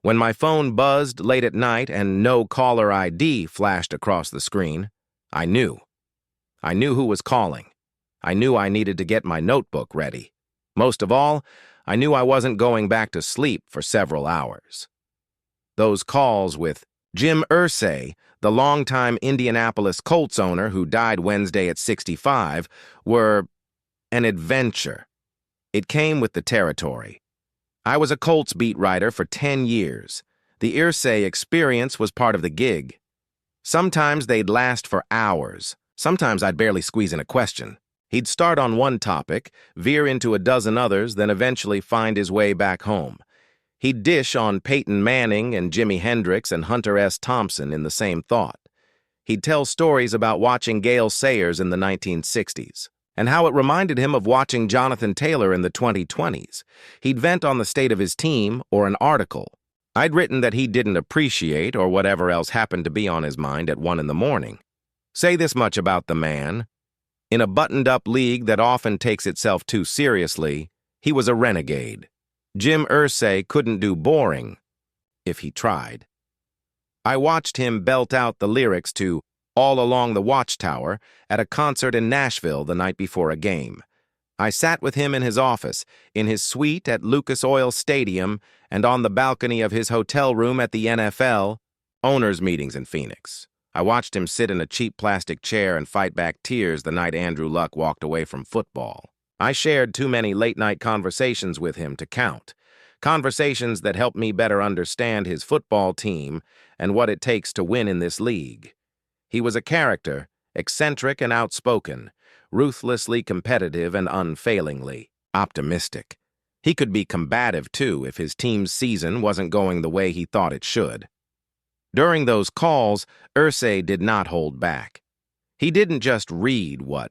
When my phone buzzed late at night and no caller ID flashed across the screen, I knew. I knew who was calling. I knew I needed to get my notebook ready. Most of all, I knew I wasn't going back to sleep for several hours. Those calls with Jim Irsay, the longtime Indianapolis Colts owner who died Wednesday at 65, were an adventure. It came with the territory. I was a Colts beat writer for 10 years. The Irsay experience was part of the gig. Sometimes they'd last for hours. Sometimes I'd barely squeeze in a question. He'd start on one topic, veer into a dozen others, then eventually find his way back home. He'd dish on Peyton Manning and Jimi Hendrix and Hunter S. Thompson in the same thought. He'd tell stories about watching Gale Sayers in the 1960s, and how it reminded him of watching Jonathan Taylor in the 2020s. He'd vent on the state of his team or an article I'd written that he didn't appreciate or whatever else happened to be on his mind at 1 in the morning. Say this much about the man. In a buttoned-up league that often takes itself too seriously, he was a renegade. Jim Irsay couldn't do boring, if he tried. I watched him belt out the lyrics to All Along the Watchtower at a concert in Nashville the night before a game. I sat with him in his office, in his suite at Lucas Oil Stadium, and on the balcony of his hotel room at the NFL owners' meetings in Phoenix. I watched him sit in a cheap plastic chair and fight back tears the night Andrew Luck walked away from football. I shared too many late-night conversations with him to count. Conversations that helped me better understand his football team and what it takes to win in this league. He was a character, eccentric and outspoken, ruthlessly competitive and unfailingly optimistic. He could be combative, too, if his team's season wasn't going the way he thought it should. During those calls, Irsay did not hold back. He didn't just read what